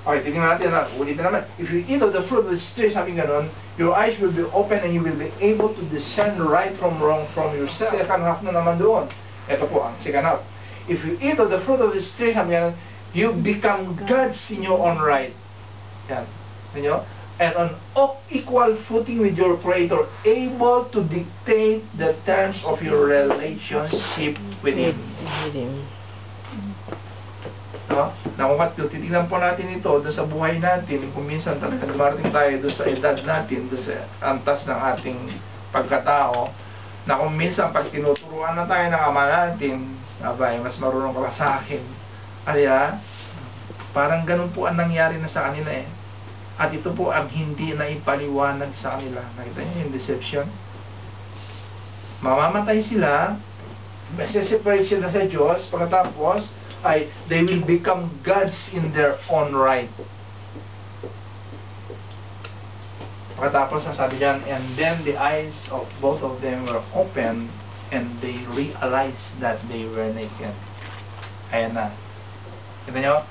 Okay, tingnan natin na. Ulitin naman. If you eat of the fruit of the tree, sabi ganon, your eyes will be open and you will be able to discern right from wrong from yourself. Second half na naman doon. Ito po ang second half. If you eat of the fruit of the tree, sabi ganon, you become gods in your own right. Yan. Ano? And on equal footing with your Creator, able to dictate the terms of your relationship with Him. No? Na kung titignan po natin ito doon sa buhay natin, kung minsan talaga dumarating tayo doon sa edad natin, doon sa antas ng ating pagkatao, na kung minsan pag tinuturuan na tayo ng ama natin, abay, mas marunong ka ba sa akin? Kaya, parang ganun po ang nangyari na sa kanila eh. At ito po ang hindi na ipaliwanag sa kanila. Nakita niyo yung deception? Mamamatay sila, separate sila sa Diyos, pagkatapos, ay they will become gods in their own right. Pagkatapos sabi diyan, and then the eyes of both of them were open and they realized that they were naked. Ayan na. Kita nyo?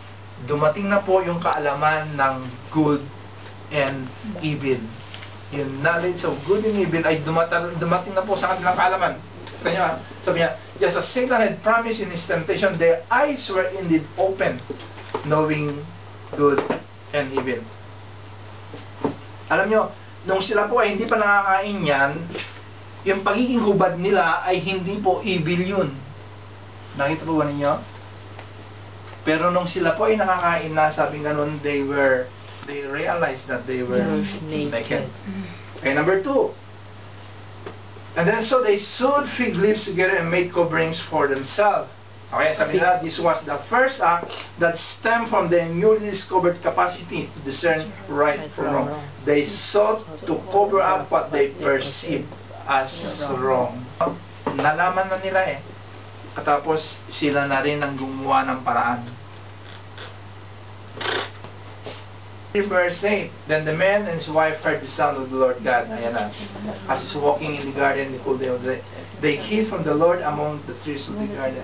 Dumating na po yung kaalaman ng good and evil. Yung knowledge of good and evil ay dumating na po sa kanilang kaalaman. Kita nyo, sabi niya, just as Satan had promised in his temptation, their eyes were indeed open, knowing good and evil. Alam nyo, nung sila po ay hindi pa nakakain yan, yung pagiging hubad nila ay hindi po evil yun. Nakita po ba ninyo? Pero nung sila po ay nakakain na, sabi ganun, they realized that they were naked. Okay, number 2. And then so they sewed fig leaves together and made coverings for themselves. Okay, sabi nila, this was the first act that stemmed from the newly discovered capacity to discern right from wrong. They sought to cover up what they perceived as wrong. Nalaman na nila eh. Katapos sila na rin ang gumawa ng paraan. Verse 8, then the man and his wife heard the sound of the Lord God. Ayan na. As he's walking in the garden, they hid from the Lord among the trees of the garden.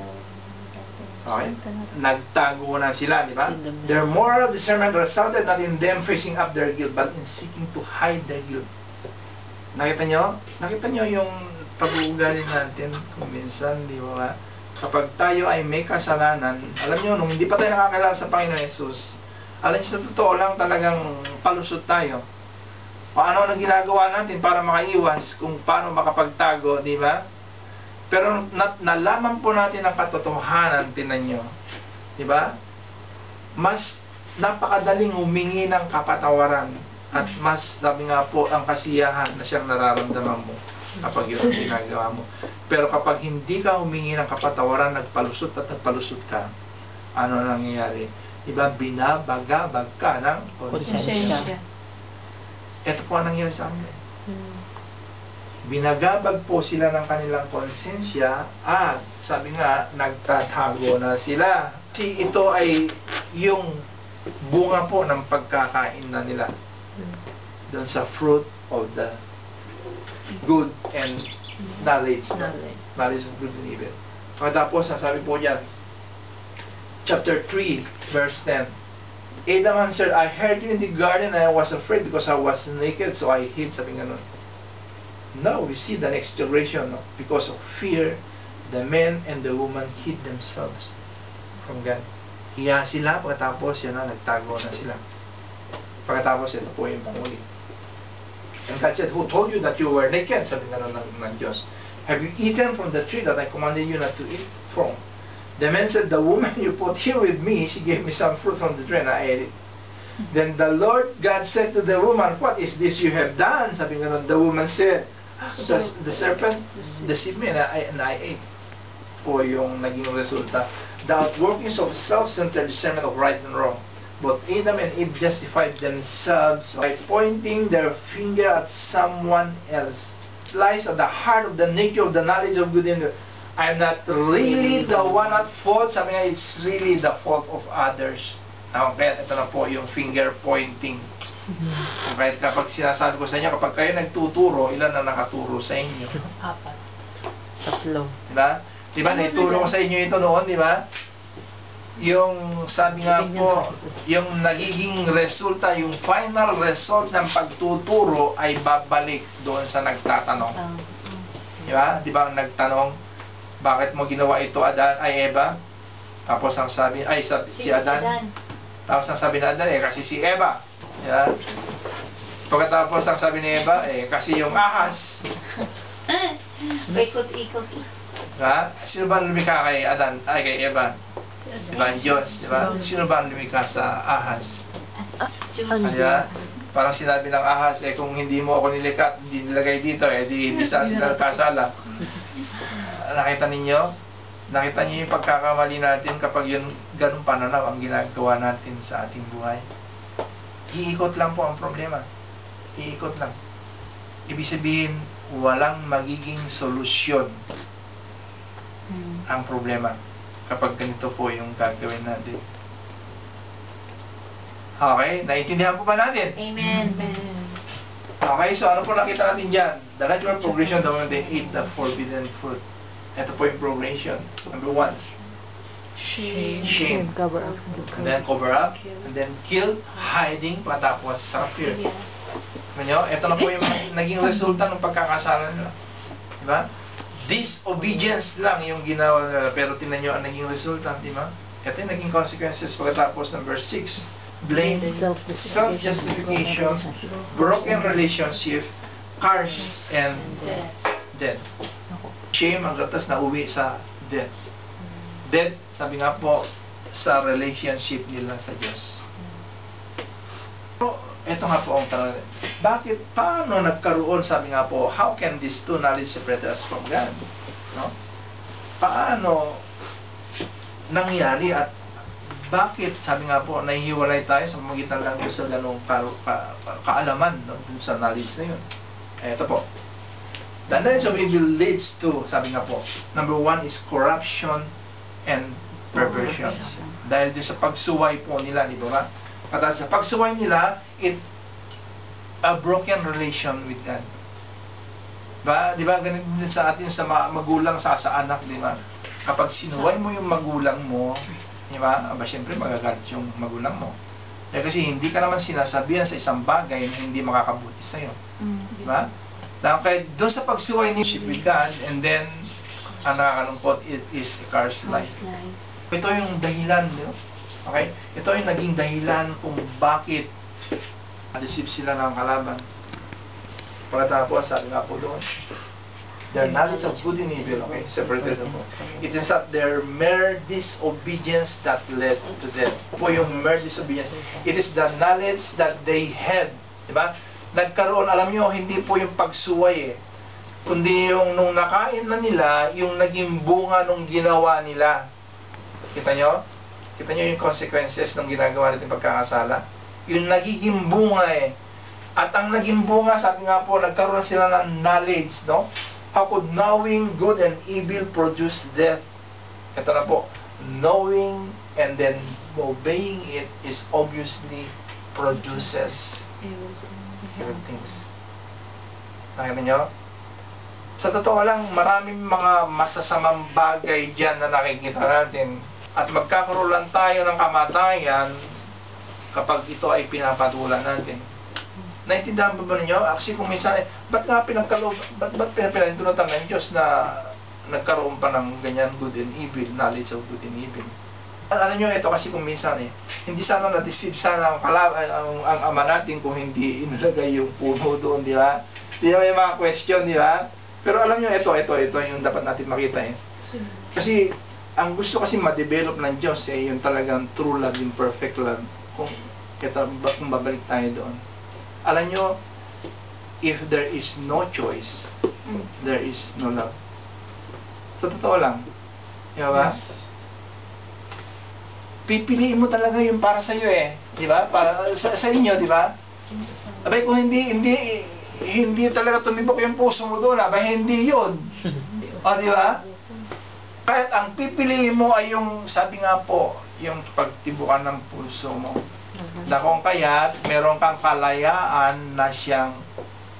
Okay? Nagtago na sila, di ba? Their moral discernment resulted not in them facing up their guilt, but in seeking to hide their guilt. Nakita nyo? Nakita nyo yung pag-uugali natin kung minsan, di ba? Kapag tayo ay may kasalanan, alam nyo, nung hindi pa tayo nakakilala sa Panginoon Jesus, alam nyo, sa totoo lang talagang palusot tayo. Paano ang ginagawa natin para makaiwas kung paano makapagtago, di ba? Pero nalaman po natin ang katotohanan, tinan nyo. Di ba? Mas napakadaling humingi ng kapatawaran at mas, sabi nga po, ang kasiyahan na siyang nararamdaman mo kapag yun ang ginagawa mo. Pero kapag hindi ka humingi ng kapatawaran, nagpalusot at nagpalusot ka, ano nangyayari? Diba, binabagabag ka ng konsensya. Ito po ang nangyayari sa amin. Binagabag po sila ng kanilang konsensya at sabi nga, nagtatago na sila. Kasi ito ay yung bunga po ng pagkakain na nila doon sa fruit of the good and knowledge. Knowledge of good and evil. Pagkatapos, sabi po yan, chapter 3, verse 10. Adam answered, I heard you in the garden and I was afraid because I was naked, so I hid. Sabi nga nun. Now we see the next generation. No? Because of fear, the man and the woman hid themselves from God. Hiya sila, pagkatapos yan na, nagtago na sila. Pagkatapos, ito po yung panguli. And God said, who told you that you were naked? Sabi nga nun ng Diyos. Have you eaten from the tree that I commanded you not to eat from? The man said, the woman you put here with me, she gave me some fruit from the tree and I ate it. Then the Lord God said to the woman, what is this you have done? Sabi nga nun, the woman said, the serpent deceived me and I ate. Po yung naging resulta. The outworkings of self-centered discernment of right and wrong. Both Adam and Eve justified themselves by pointing their finger at someone else. It lies at the heart of the nature of the knowledge of good and evil. I'm not really the one at fault. Sabi nga, it's really the fault of others. Okay, ito na po yung finger pointing. Okay, kapag sinasabi ko sa inyo, kapag kayo nagtuturo, ilan na nakaturo sa inyo? 4. 3. Diba? Diba, naituro ko sa inyo ito noon, diba? yung sabi nga po, yung nagiging resulta, yung final result ng pagtuturo ay babalik doon sa nagtatanong. Di ba? Di ba nagtanong, bakit mo ginawa ito, Adan, ay Eva? Tapos ang sabi, si Adan. Tapos ang sabi ni Adan, kasi si Eva. Di ba? Pagkatapos ang sabi ni Eva, kasi yung ahas. Paikot-ikot. Diba? Sino ba ang lumikha kay Adan, ay kay Eva? Diba? Ang Diyos, diba? Sino ba ang lumikha sa ahas? Diba? Parang sinabi ng ahas, kung hindi mo ako nilikha, hindi nilagay dito, hindi sila kasala. Nakita ninyo? Nakita niyo yung pagkakamali natin kapag yun, ganun pananaw ang ginagawa natin sa ating buhay. Iikot lang po ang problema. Iikot lang. Ibig sabihin, walang magiging solusyon ang problema kapag ganito po yung gagawin natin. Okay? Naiintindihan po ba natin? Amen. Okay, so ano po nakita natin dyan? The natural progression the moment they eat the forbidden fruit. Ito po yung progression. Number 1. Shame. Cover up. And then cover up. And then kill, hiding, patapos sa fear. Ito na po yung naging resulta ng pagkakasala nila. Diba? Disobedience lang yung ginawa nila, pero tingnan nyo ang naging resulta, di ba? Ito yung naging consequences pagkatapos ng verse 6. Blame, self-justification, broken relationship, curse, and death. Shame ang gatas na uwi sa death. Death, sabi nga po, sa relationship nila sa Diyos. Pero, ito nga po ang tanong. Paano nagkaroon, sabi nga po, how can these two knowledge separate us from God? No? Paano nangyari at bakit, sabi nga po, nahihiwalay tayo sa magitan lang sa ganong kaalaman, no? Dun sa knowledge na yun. Ito po. The knowledge of evil leads to, sabi nga po, number 1 is corruption and perversion. Dahil din sa pagsuway po nila, di ba? At sa pagsuway nila, a broken relation with God. Di ba? Ganito din sa atin sa magulang sa anak, di ba? Kapag sinuway mo yung magulang mo, di ba? Siyempre magagalit yung magulang mo. Kasi hindi ka naman sinasabihan sa isang bagay na hindi makakabuti sa'yo. Di ba? Kaya doon sa pagsuway ni with God, and then, ang nakakalungkot, it is a cursed life. Ito yung dahilan, di ba? Okay? Ito yung naging dahilan kung bakit na-deceive sila ng kalaban. Pagkatapos, sabi nga po doon, their knowledge of good and evil, okay? Separated po. It is not their mere disobedience that led to death. Po yung mere disobedience. It is the knowledge that they had. Diba? Nagkaroon, alam nyo, hindi po yung pagsuway kundi yung nung nakain na nila, yung naging bunga nung ginawa nila. Kita nyo? Kita nyo yung consequences ng ginagawa natin pagkakasala? Yung nagiging bunga At ang naging bunga, sabi nga po, nagkaroon sila ng knowledge, no? How could knowing good and evil produce death? Ito na po. Knowing and then obeying it is obviously produces evil things. Nakita nyo? Sa totoo lang, maraming mga masasamang bagay dyan na nakikita natin. At magkakaroon lang tayo ng kamatayan kapag ito ay pinapatulan natin. Naintindihan ba ninyo? Actually, kung minsan, ba't pinapinahintulutan ng Diyos na nagkaroon pa ng ganyan good and evil, knowledge of good and evil? Alam nyo, ito kasi kung minsan hindi sana na-deceive sana ang ama natin kung hindi inilagay yung puno doon, di ba? Di ba may mga question, di ba? Pero alam nyo, ito yung dapat natin makita Kasi, ang gusto kasi ma-develop ng Diyos yung talagang true love, yung perfect love. Kung babalik tayo doon. Alam nyo, if there is no choice, there is no love. Sa totoo lang. Di ba? Pipiliin mo talaga yung para sa iyo di ba? Para sa inyo, di ba? Abay, kung hindi talaga tumibok yung puso mo doon, abay, hindi yun. O, di ba? Kahit ang pipiliin mo ay yung, sabi nga po, yung pagtibukan ng puso mo. Na kung kaya, meron kang kalayaan na siyang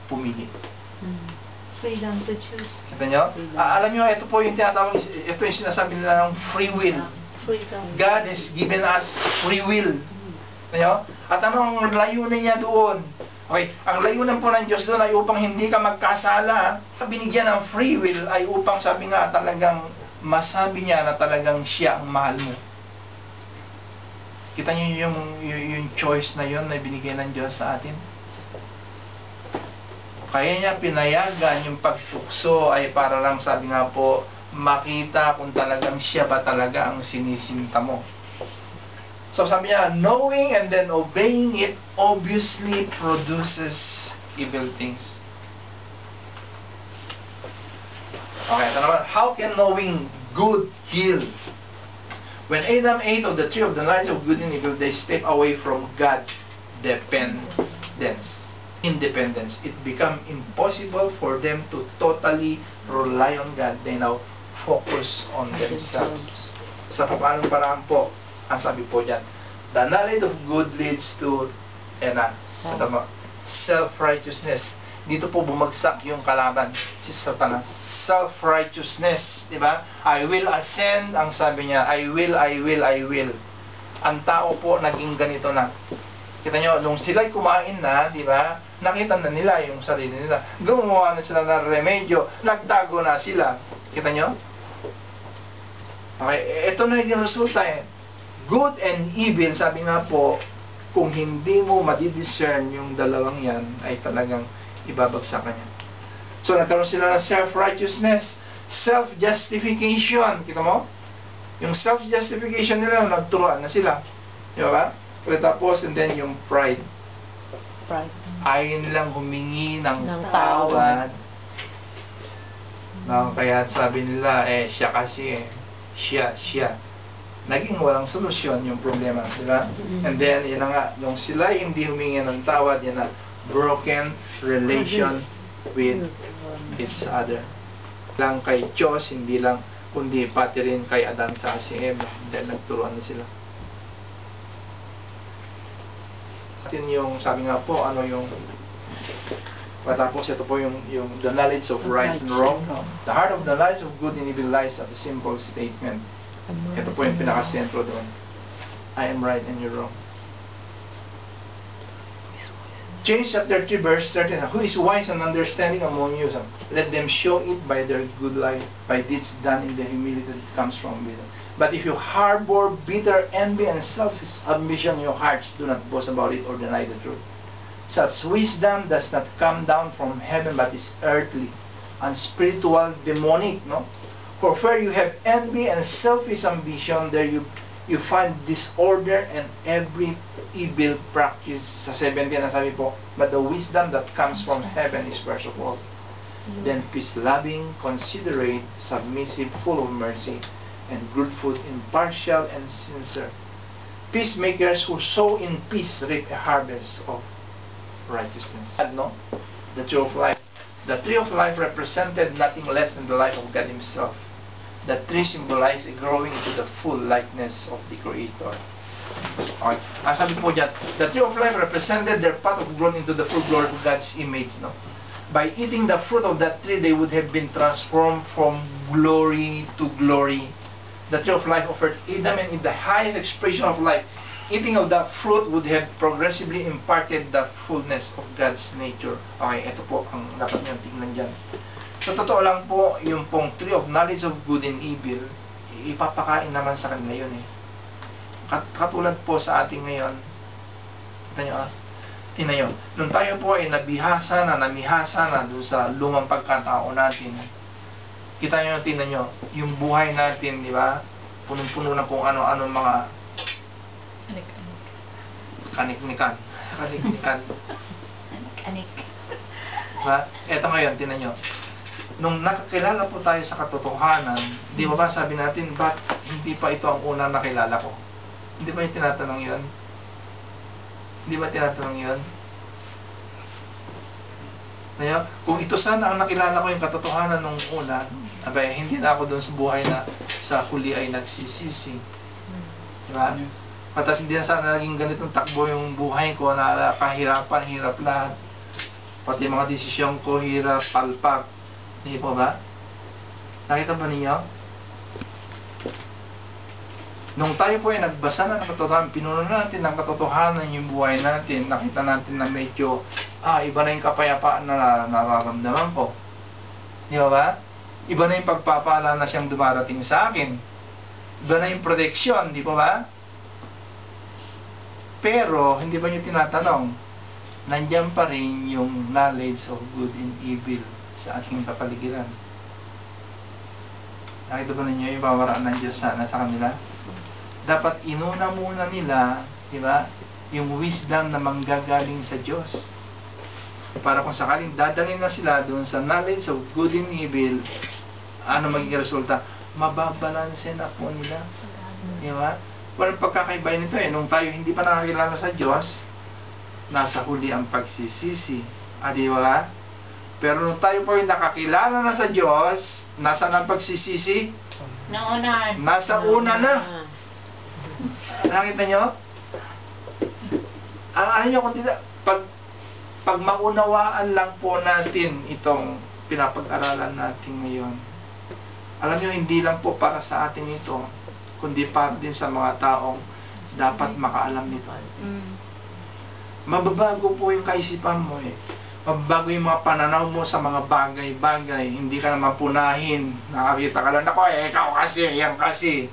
pumili. Freedom to choose. Kita nyo? Alam nyo, ito po yung tinatawag, ito yung sinasabi nila ng free will. Freedom. God has given us free will. Ano? At ano ang layunin niya doon? Okay, ang layunin po ng Diyos doon ay upang hindi ka magkasala. Binigyan ng free will ay upang sabi nga talagang masabi niya na talagang siya ang mahal mo. Kita niyo yung choice na yun na binigay ng Diyos sa atin? Kaya niya pinayagan yung pagtukso ay para lang sabi nga po makita kung talagang siya ba talaga ang sinisinta mo. So sabi niya, knowing and then obeying it obviously produces evil things. Okay, ito naman. How can knowing good kill? When Adam ate of the tree of the knowledge of good and evil, they step away from God independence. It become impossible for them to totally rely on God. They now focus on themselves. Sa paanong paraan po, ang sabi po dyan, the knowledge of good leads to self-righteousness. Dito po bumagsak yung kalaban, si Satanas. Self-righteousness, di ba? I will ascend, ang sabi niya, I will. Ang tao po naging ganito na. Kita nyo, nung sila'y kumain na, di ba? Nakita na nila yung sarili nila. Gumawa na sila ng remedyo, nagtago na sila. Kita nyo? Okay, ito na yung resulta eh. Good and evil, sabi nga po, kung hindi mo madidiscern yung dalawang yan, ay talagang ibabagsakan niya. So, nagkaroon sila ng self-righteousness, self-justification. Kita mo? Yung self-justification nila, nagturuan na sila. Di ba? Tapos, and then yung pride. Ayaw nilang humingi ng tawad. No, kaya sabi nila, siya kasi siya. Naging walang solusyon yung problema, di ba? And then, yun na nga, nung sila hindi humingi ng tawad, yun na, broken relation with each other. Lang kay Diyos, hindi lang, kundi pati rin kay Adan sa si Eva. Dahil nagturuan na sila. Atin yung, sabi nga po, ano yung, patapos ito po yung the knowledge of right and wrong. The heart of the knowledge of good and evil lies at the simple statement. Ito po yung pinaka-sentro doon. I am right and you're wrong. James chapter 3 verse 13. Who is wise and understanding among you? Let them show it by their good life, by deeds done in the humility that comes from within. But if you harbor bitter envy and selfish ambition in your hearts, do not boast about it or deny the truth. Such wisdom does not come down from heaven, but is earthly, unspiritual, demonic, no? For where you have envy and selfish ambition, there you find disorder and every evil practice. Sa 17 na sabi po, but the wisdom that comes from heaven is first of all, then peace-loving, considerate, submissive, full of mercy, and good fruit, impartial and sincere. Peacemakers who sow in peace reap a harvest of righteousness. No? The tree of life. The tree of life represented nothing less than the life of God Himself. The tree symbolized a growing into the full likeness of the Creator. Okay. Ang sabi po dyan, the tree of life represented their path of growth into the full glory of God's image. No? By eating the fruit of that tree, they would have been transformed from glory to glory. The tree of life offered Adam and Eve the highest expression of life. Eating of that fruit would have progressively imparted the fullness of God's nature. Okay, ito po ang dapat niyong tingnan dyan. Sa totoo lang po, yung pong tree of knowledge of good and evil, ipapakain naman sa kanila yun eh. Katulad po sa ating ngayon, tingnan nyo, nung tayo po ay namihasa na doon sa lumang pagkatao natin, kita nyo, tingnan nyo, yung buhay natin, di ba, punong-puno na kung ano-ano mga kanik-nikan. Diba? Eto ngayon, tingnan nyo, nung nakakilala po tayo sa katotohanan, di ba sabi natin, ba't hindi pa ito ang unang nakilala ko? Hindi ba yung tinatanong yun? Hindi ba tinatanong yun? Kung ito sana ang nakilala ko yung katotohanan nung una, abay, hindi na ako doon sa buhay na sa huli ay nagsisisi. Diba? Patas hindi na sana naging ganitong takbo yung buhay ko na kahirapan, hirap lahat. Pati mga desisyon ko, hirap, palpak. Hindi po ba? Nakita ba ninyo? Nung tayo po ay nagbasa na ng katotohanan, pinuno natin ng katotohanan yung buhay natin, nakita natin na medyo, iba na yung kapayapaan na nararamdaman ko. Di ba? Iba na yung pagpapala na siyang dumarating sa akin. Iba na yung protection, di ba? Pero, hindi ba niyo tinatanong, nandiyan pa rin yung knowledge of good and evil sa ating kapaligiran. Nakita ba ninyo yung pamaraan ng Diyos sa kanila? Dapat inuna muna nila, di ba, yung wisdom na manggagaling sa Diyos. Para kung sakaling dadalhin na sila doon sa knowledge of good and evil, ano magiging resulta? Mababalanse na po nila. Di ba? Walang pagkakaiba nito eh. Nung tayo hindi pa nakakilala sa Diyos, nasa huli ang pagsisisi. Di ba? Pero nung tayo po yung nakakilala na sa Diyos, nasa ang pagsisisi? Naunahan. Nasa una na. Nakita nyo? Ano nyo kung pag maunawaan lang po natin itong pinapag-aralan natin ngayon, alam nyo, hindi lang po para sa atin ito, kundi para din sa mga taong dapat makaalam nito. Mababago po yung kaisipan mo eh. Mababago yung mga pananaw mo sa mga bagay-bagay. Hindi ka naman punahin. Nakakita ka lang, nako ikaw kasi, yan kasi.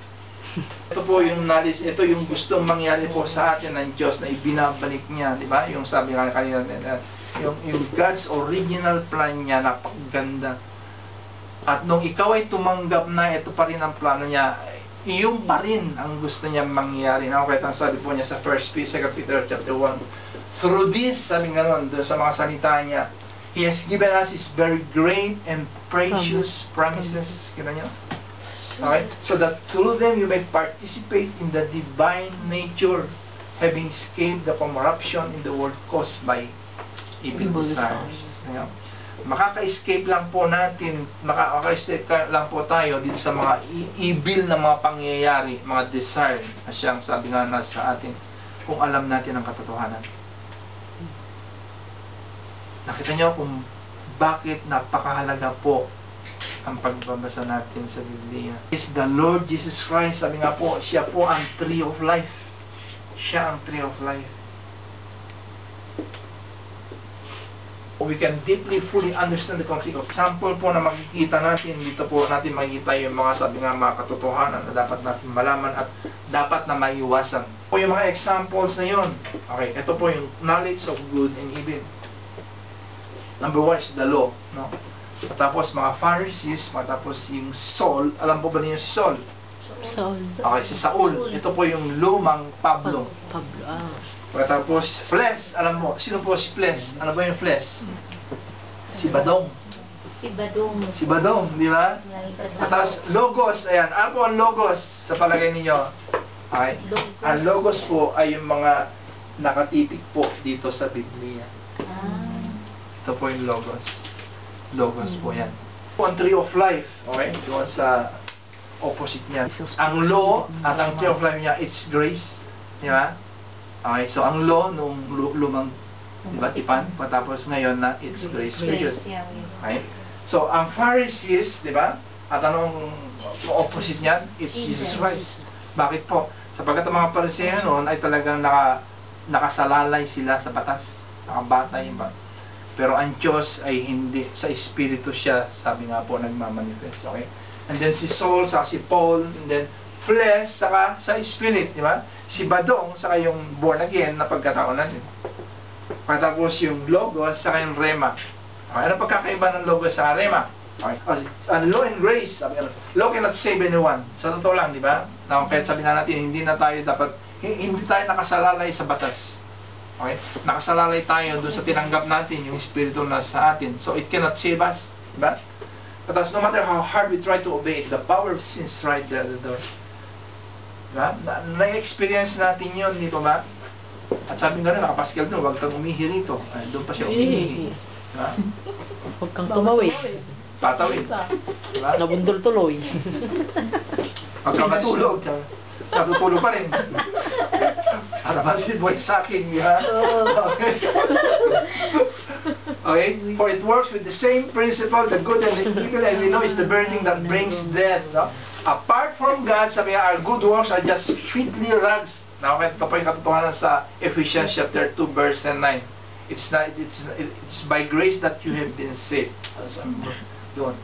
Ito po yung knowledge, ito yung gustong mangyari po sa atin ng Diyos na ibinabalik niya, di ba? Yung sabi nga kanina, yung God's original plan niya, napakaganda. At nung ikaw ay tumanggap na, ito pa rin ang plano niya, iyon pa rin ang gusto niya mangyari. Okay, ang sabi po niya sa 2 Peter chapter 1, through this, sabi nga nun, doon sa mga salita niya, He has given us His very great and precious promises. Kita niyo? Okay? So that through them you may participate in the divine nature, having escaped the corruption in the world caused by evil desires. Yeah. Makaka-escape lang po natin, makaka-escape lang po tayo dito sa mga evil na mga pangyayari, mga desire na siyang sabi nga nasa atin, kung alam natin ang katotohanan. Nakita niyo kung bakit napakahalaga po ang pagbabasa natin sa Biblia. Is the Lord Jesus Christ, sabi nga po, siya po ang tree of life. Siya ang tree of life. We can deeply, fully understand the conflict of example po na makikita natin, dito po natin makikita yung mga sabi nga mga katotohanan na dapat natin malaman at dapat na maiwasan. Po yung mga examples na yun. Okay, ito po yung knowledge of good and evil. Number 1 is the law, no? Matapos mga Pharisees, matapos yung Saul. Alam po ba niyo si Saul? Saul. Okay, si Saul. Ito po yung lumang Pablo. Matapos flesh, alam mo, sino po si flesh? Ano ba yung flesh? Si Badong. Si Badong, di ba? Matapos logos, ayan. Ano po ang logos sa palagay ninyo? Okay. Ang logos po ay yung mga nakatitik po dito sa Biblia. Ito po yung logos. Logos po yan. Ang tree of life, okay? Doon sa opposite niya. Ang law at ang tree of life niya, it's grace. Di ba? Okay, so ang law nung lumang, di ba, tipan, patapos ngayon na it's grace period. Okay? So ang Pharisees, di ba? At anong opposite niyan? It's Jesus Christ. Bakit po? Sapagkat ang mga Pharisee noon ay talagang nakasalalay sila sa batas. Nakabatay ba? Pero ang Diyos ay hindi, sa Espiritu siya, sabi nga po, nagmamanifest. Okay? And then si Saul, saka si Paul, and then flesh, saka sa Spirit, di ba? Si Badong, saka yung born again na pagkataon natin. Patapos yung Logos, saka yung Rema. Okay? Ano pagkakaiba ng Logos sa Rema? Okay? Ang law and grace, sabi nga, law cannot save anyone. Sa totoo lang, di ba? Na kahit sabi na natin, hindi tayo nakasalalay sa batas. Okay? Nakasalalay tayo doon sa tinanggap natin yung Espiritu na sa atin. So it cannot save us. Diba? But no matter how hard we try to obey it, the power of sin is right there at the door. Diba? Na-experience natin yun, di ba? At sabi nga rin, nakapaskal doon, huwag kang umihi rito. Doon pa siya umihi. Diba? Huwag kang tumawid. Patawid. Diba? Nabundol tuloy. Huwag kang matulog. Natutulog pa rin. Harapan si Boy sa akin, ha? Okay. Okay? For it works with the same principle, the good and the evil, and we know it's the very thing that brings death. No? Apart from God, sabi nga, our good works are just fitly rags. Now, ito po yung katotohanan sa Ephesians chapter 2, verse 9. It's by grace that you have been saved. Doon.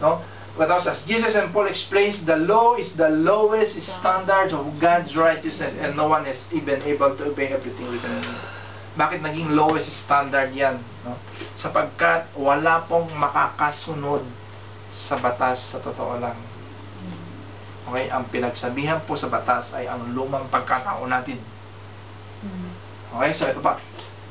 No? But also, as Jesus and Paul explains, the law is the lowest standard of God's righteousness, and no one is even able to obey everything written in it. Bakit naging lowest standard yan? No? Sapagkat wala pong makakasunod sa batas sa totoo lang. Okay? Ang pinagsabihan po sa batas ay ang lumang pagkatao natin. Okay? So ito pa.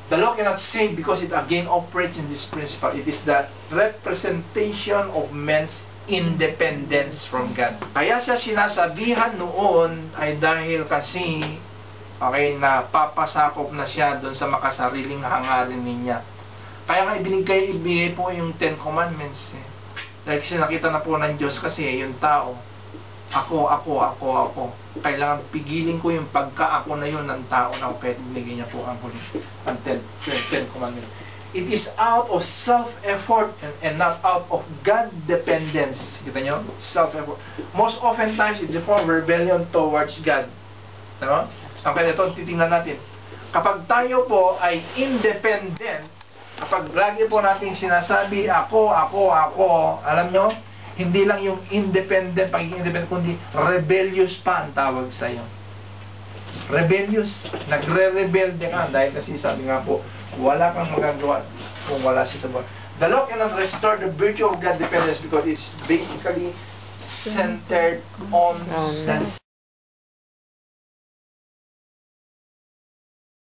The law cannot save because it again operates in this principle. It is the representation of men's independence from God. Kaya siya sinasabihan noon ay dahil kasi okay, na papasakop na siya doon sa makasariling hangarin niya. Kaya nga ibigay po yung 10 Commandments. Dahil kasi nakita na po ng Diyos kasi yung tao, ako. Kailangan pigilin ko yung pagka-ako na yun ng tao na kaya binigay niya po ang 10 Commandments. It is out of self-effort and not out of God-dependence. Kita nyo? Self-effort. Most oftentimes, it's a form of rebellion towards God. Ano? Ang kaya ito, titingnan natin. Kapag tayo po ay independent, kapag lagi po natin sinasabi, ako, alam nyo, hindi lang yung independent, pagiging independent, kundi rebellious pa ang tawag sa'yo. Rebellious, nagre-rebelde ka, dahil kasi sabi nga po, wala kang magagawa kung wala siya sa buhay. The law cannot restore the virtue of God dependence because it's basically centered on sense.